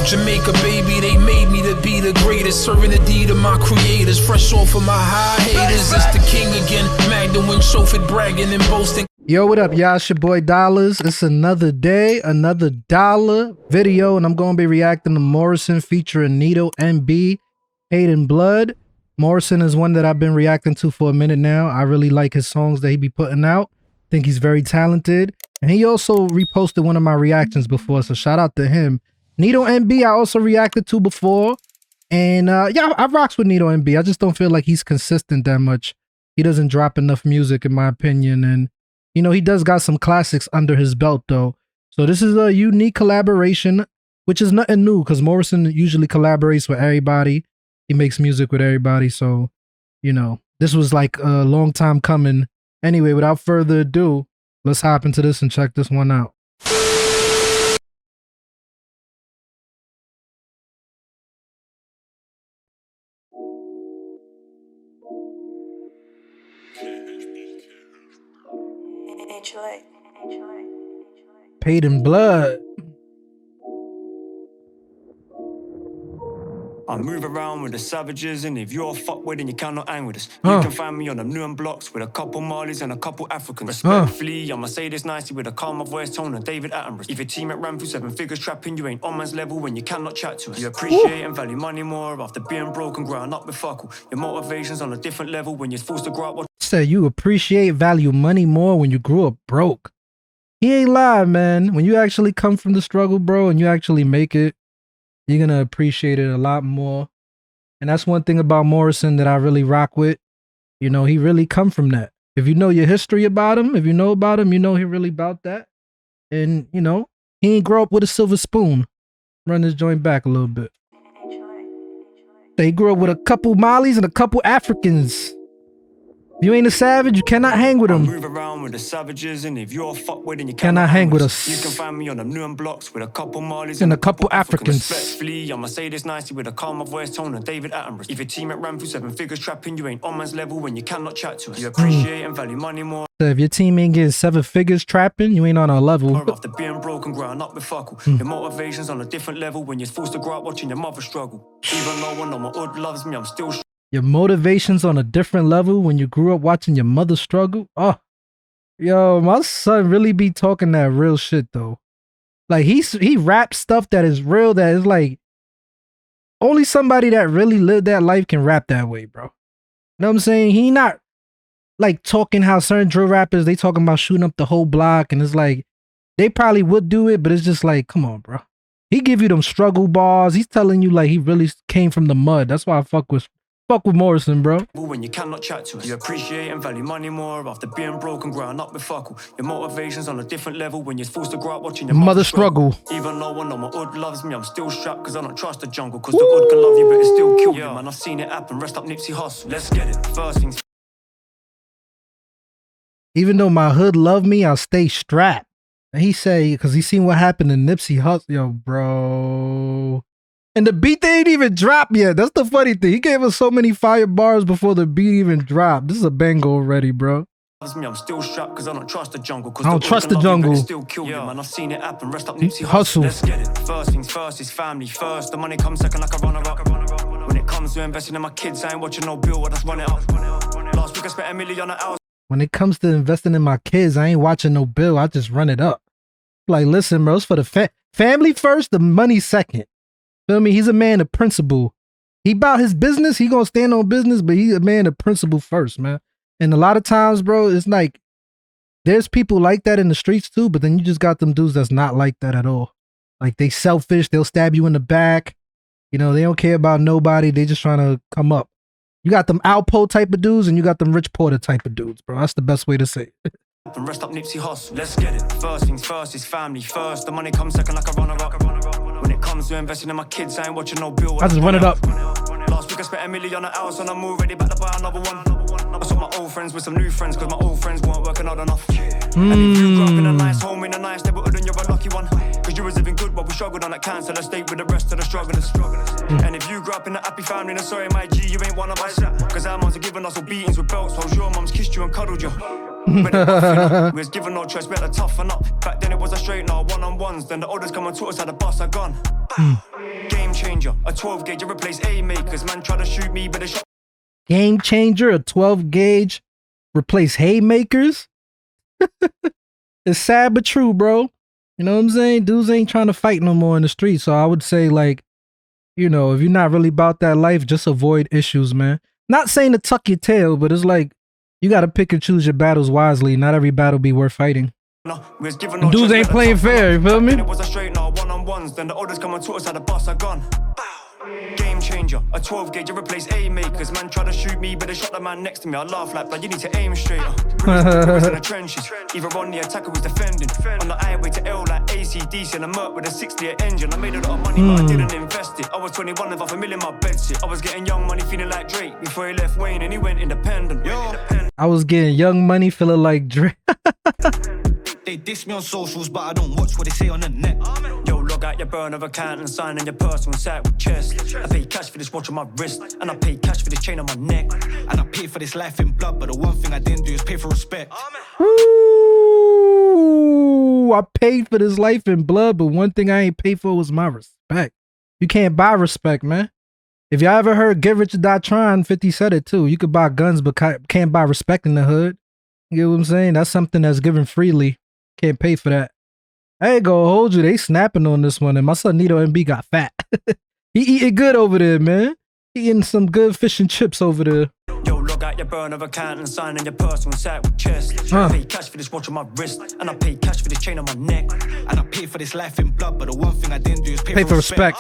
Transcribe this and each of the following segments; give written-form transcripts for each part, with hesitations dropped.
Jamaica, baby, they made me to be the greatest. Serving the deed of my creators. Fresh off of my high haters. It's the king again. Magdalene, Chauffeur, bragging and boasting. Yo, what up, y'all? It's your boy Dollars. It's another day, another dollar video, and I'm going to be reacting to Morrisson featuring Nito, MB, Hate and Blood. Morrisson is one that I've been reacting to for a minute now. I really like his songs that he be putting out. Think he's very talented. And he also reposted one of my reactions before, so shout out to him. Nito MB, I also reacted to before. And yeah, I rocks with Nito MB. I just don't feel like he's consistent that much. He doesn't drop enough music, in my opinion. And, you know, he does got some classics under his belt, though. So this is a unique collaboration, which is nothing new, because Morrisson usually collaborates with everybody. He makes music with everybody. So, you know, this was like a long time coming. Anyway, without further ado, let's hop into this and check this one out. Paid in blood. I move around with the savages, and if you're a fuckwit, then you cannot hang with us. You can find me on them new blocks with a couple Marlies and a couple Africans. Respectfully, I'ma say this nicely with a calmer voice tone and David Attenborough. If your team at ran through 7 figures trapping, you ain't on man's level when you cannot chat to us. You appreciate and value money more after being broke and growing up with fuckle. Your motivation's on a different level when you're forced to grow up. Said you appreciate, value money more when you grew up broke. He ain't lied, man. When you actually come from the struggle, bro, and you actually make it, you're going to appreciate it a lot more. And that's one thing about Morrisson that I really rock with. You know, he really come from that. If you know your history about him, if you know about him, you know he really about that. And, you know, he ain't grow up with a silver spoon. Run this joint back a little bit. He grew up with a couple Mollies and a couple Africans. If you ain't a savage, you cannot hang with them. Move around with the savages, and if you're a fuckwit, then you cannot hang with us. You can find me on them new blocks with a couple Marlies and a couple Africans. Respectfully, I'ma say this nicely with a calmer voice tone and David Attenborough. If your team at ran through 7 figures trapping, you ain't on man's level when you cannot chat to us. You appreciate and value money more. So if your team ain't getting 7 figures trapping, you ain't on our level. After being broke and growing up with fuckle. Your motivation's on a different level when you're forced to grow up watching your mother struggle. Even though one of my hood loves me, I'm still. Your motivation's on a different level when you grew up watching your mother struggle. Oh, yo, my son really be talking that real shit though. Like he raps stuff that is real, that is like only somebody that really lived that life can rap that way, bro. You know what I'm saying? He not like talking how certain drill rappers, they talking about shooting up the whole block, and it's like they probably would do it, but it's just like, come on, bro. He give you them struggle bars. He's telling you like he really came from the mud. That's why I fuck with Morrisson, bro. When you cannot chat to us, you appreciate and value money more after being broke and growing up with fuckle. Your motivation's on a different level when you're forced to grow up watching your mother struggle. Even though one of my hood loves me, I'm still strapped because I don't trust the jungle. Because the hood can love you, but it still kill you. Man, I've seen it happen. Rest up Nipsey Hussle. Let's get it. First things. Even though my hood love me, I'll stay strapped. And he say, because he seen what happened to Nipsey Hussle. Yo, bro. And the beat, they ain't even dropped yet. That's the funny thing. He gave us so many fire bars before the beat even dropped. This is a banger already, bro. I'm still strapped because I don't trust the jungle. I don't trust the jungle. Still kill you, man. I've seen it happen. Rest up Nipsey Hussle. Let's get it. First things first is family first. The money comes second like a runner up. When it comes to investing in my kids, I ain't watching no bill. I just run it up. Last week I spent $1 million an hour. When it comes to investing in my kids, I ain't watching no bill. I just run it up. Like, listen, bro, it's for the family first, the money second. Feel me? He's a man of principle. He about his business. He gonna stand on business, but he's a man of principle first, man. And a lot of times, bro, it's like there's people like that in the streets too, but then you just got them dudes that's not like that at all. Like they selfish. They'll stab you in the back. You know, they don't care about nobody. They just trying to come up. You got them Alpo type of dudes and you got them Rich Porter type of dudes, bro. That's the best way to say it. And rest up Nipsey Hussle. Let's get it. First things first is family first. The money comes second like a runner up. When it comes to investing in my kids, I ain't watching no bill. I just run it up. Last week I spent $1 million an hour, so I'm already back to buy another one. I saw my old friends with some new friends, cause my old friends weren't working out enough. And if you grew up in a nice home, in a nice neighborhood, then you're a lucky one. Cause you was living good while we struggled on that council estate with the rest of the strugglers. And if you grew up in a happy family, then sorry my G, you ain't one of us. Cause our moms are giving us all beatings with belts, while your moms kissed you and cuddled you. With it rough, you know. We was given no choice, we had to toughen up. Back then it was a straight now, one-on-ones. Then the oldest come and taught us how to bust a gun. Game changer, a 12 gauge, you replace haymakers. Man tried to shoot me, but they shot. Game changer, a 12 gauge, replace haymakers. It's sad but true, bro. You know what I'm saying? Dudes ain't trying to fight no more in the street. So I would say, like, you know, if you're not really about that life, just avoid issues, man. Not saying to tuck your tail, but it's like you got to pick and choose your battles wisely. Not every battle be worth fighting. No, we was given no Dudes choice, ain't we playing had to toughen fair, up. you feel Back me? then it was a straight now, one-on-ones. Then the oldest come and taught us how to bust a gun. Game changer, a 12 gauge, you replace haymakers. Man tried to shoot me, but they shot the man next to me. I laugh like, you need to aim straighter. We was in the trenches, either on the attack or was defending. On the highway to L like ACDC, and a Merc with a 60 engine. I made a lot of money, but I didn't invest it. I was 21 and $500,000 in my bed shit. I was getting young money, feeling like Drake before he left Wayne and he went independent. I was getting young money, feeling like Drake. They diss me on socials, but I don't watch what they say on the net. Yo, log out your burner account and sign in your personal site with chest. I pay cash for this watch on my wrist, and I pay cash for this chain on my neck. And I pay for this life in blood, but the one thing I didn't do is pay for respect. Ooh, I paid for this life in blood, but one thing I ain't paid for was my respect. You can't buy respect, man. If y'all ever heard Get Rich or Die Trying, 50 said it too. You could buy guns, but can't buy respect in the hood. You get what I'm saying? That's something that's given freely. Can't pay for that. I ain't gonna hold you. They snapping on this one, and my son Nito MB got fat. He eating good over there, man. He eating some good fish and chips over there. Yo, log out your burner account and sign in your personal site with chest. I pay cash for this watch on my wrist, and I pay cash for this chain on my neck. And I pay for this life in blood, but the one thing I didn't do is pay for respect.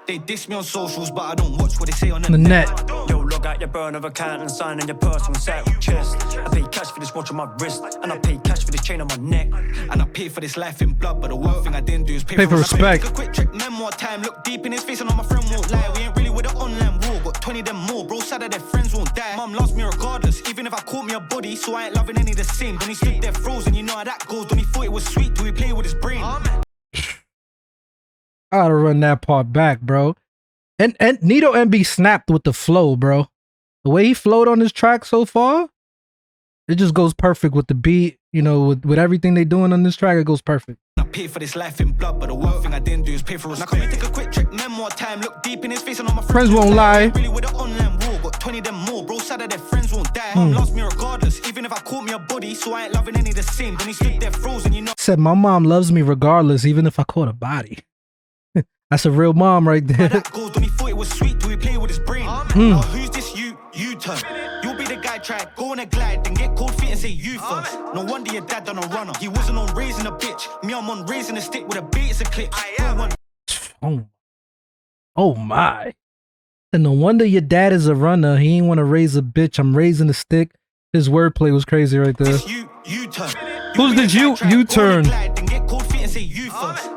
They diss me on socials, but I don't watch what they say on the net. Yo, log out your burner account and sign in your personal site with chest. I pay cash for this watch on my wrist, and I pay cash for this chain on my neck. And I pay for this life in blood, but the one thing I didn't do is pay for respect. Take a quick trick, memoir time, look deep in his face, and all my friend won't lie. We ain't really with the online war, got 20 them more, bro. Sad that their friends won't die. Mum loves me regardless, even if I caught me a body, so I ain't loving any the same. Then he stood there frozen, you know how that goes. Then he thought it was sweet, do he play with his brain? I gotta run that part back, bro. And Nito MB snapped with the flow, bro. The way he flowed on this track so far, it just goes perfect with the beat. You know, with everything they doing on this track, it goes perfect. I pay for this life in blood, but the one thing I didn't do is pay for respect. Now can we take a quick trick, memoir time, look deep in his face, and all my Friends won't lie. Really with the online war, got 20 them more, bro. Sad that their friends won't die. Mom loves me regardless, even if I caught me a body, so I ain't loving any the same. Then he stood there frozen, you know. Said my mom loves me regardless, even if I caught a body. That's a real mom right there. That goes when he thought it was sweet, do he play with his brain? Now who's this U-turn? You'll be the guy, try go on a glide, then get cold feet and say you first. No wonder your dad done a runner. He wasn't on raising a bitch. Me, I'm on raising a stick with a bait, it's a clip. Oh my. And no wonder your dad is a runner. He ain't want to raise a bitch. I'm raising a stick. His wordplay was crazy right there. U-turn. Who's this U-turn?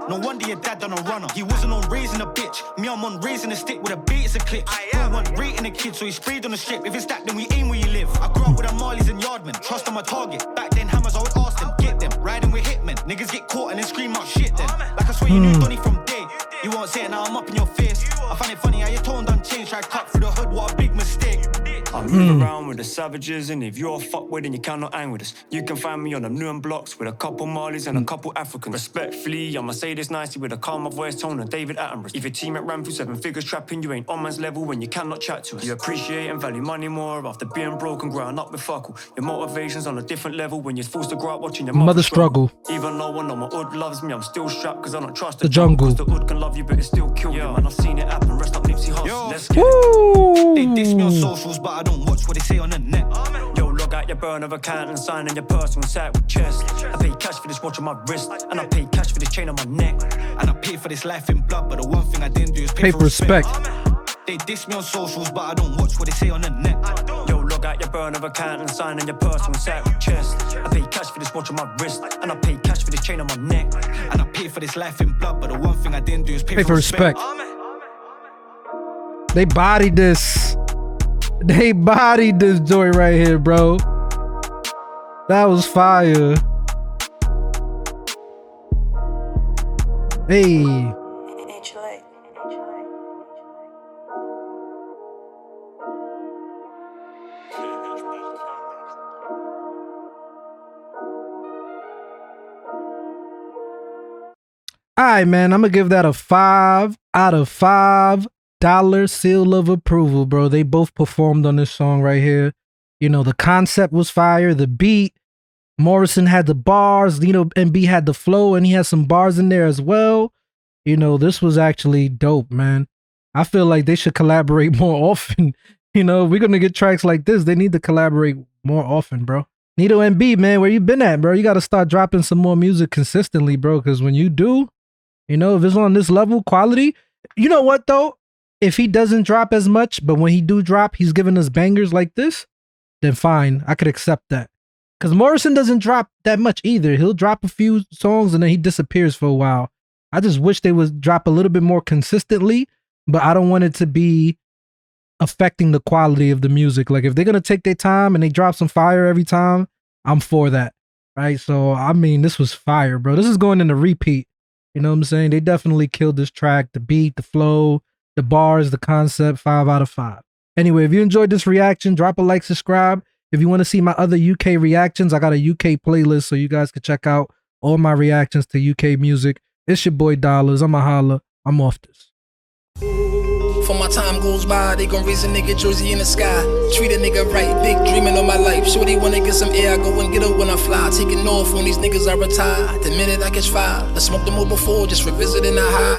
No wonder your dad done a runner. He wasn't on raising a bitch. Me, I'm on raising a stick with a bait, it's a clip. I want rating a kid, so he sprayed on the strip. If it's that, then we aim where you live. I grew up with a Marleys and Yardmen. Trust on my target. Back then, hammers, I would ask them. Get them. Riding with hitmen. Niggas get caught and then scream out shit then. Like I swear you knew Donnie from day. You won't say it, now I'm up in your face. I find it funny how your tone done changed. Try to cut through the hood, what a big mistake. I move around with the savages, and if you're a fuckwit, then you cannot hang with us. You can find me on them new blocks with a couple Marleys and a couple Africans. Respectfully, I'ma say this nicely with a calmer voice tone and David Attenborough. If your team at ran through 7 figures trapping, you ain't on man's level when you cannot chat to us. You appreciate and value money more after being broke and growing up with fuckle. Your motivation's on a different level when you're forced to grow up watching your mother struggle. Even though one of my hood loves me, I'm still strapped cause I don't trust the jungle. Cause the hood can love you, but it still kill you. Man, I've seen it happen. Rest up Nipsey Hussle. Let's get it. They diss me on socials, but I don't watch what they say on the net. Yo, log out your burner account and sign in your personal site with chest. I pay cash for this watch on my wrist, and I pay cash for this chain on my neck. And I pay for this life in blood, but the one thing I didn't do is pay for respect. They diss me on socials, but I don't watch what they say on the net. Yo, log out your burner account and sign in your personal site with chest. I pay cash for this watch on my wrist, and I pay cash for this chain on my neck. And I pay for this life in blood, but the one thing I didn't do is pay for respect. They bodied this. They bodied this joint right here, bro. That was fire. Hey. All right, man. I'm gonna give that a 5 out of $5 seal of approval, bro. They both performed on this song right here. You know, the concept was fire. The beat. Morrisson had the bars. Nito and B had the flow, and he had some bars in there as well. You know, this was actually dope, man. I feel like they should collaborate more often. You know, we're gonna get tracks like this. They need to collaborate more often, bro. Nito and B, man, where you been at, bro? You got to start dropping some more music consistently, bro. Because when you do, you know, if it's on this level, quality, you know what though? If he doesn't drop as much, but when he do drop, he's giving us bangers like this, then fine, I could accept that. Because Morrisson doesn't drop that much either. He'll drop a few songs and then he disappears for a while. I just wish they would drop a little bit more consistently, but I don't want it to be affecting the quality of the music. Like if they're going to take their time and they drop some fire every time, I'm for that. Right? So, I mean, this was fire, bro. This is going in a repeat. You know what I'm saying? They definitely killed this track. The beat, the flow, the bars, the concept, 5 out of 5. Anyway, if you enjoyed this reaction, drop a like, subscribe. If you want to see my other UK reactions, I got a UK playlist so you guys can check out all my reactions to UK music. It's your boy Dollars. I'm a holla. I'm off this. For my time goes by, they gon' raise a nigga jersey in the sky. Treat a nigga right, big dreaming on my life. Shorty wanna get some air, I go and get her when I fly. Taking off when these niggas I retire. The minute I catch fire, I smoked them all before, just revisiting the high.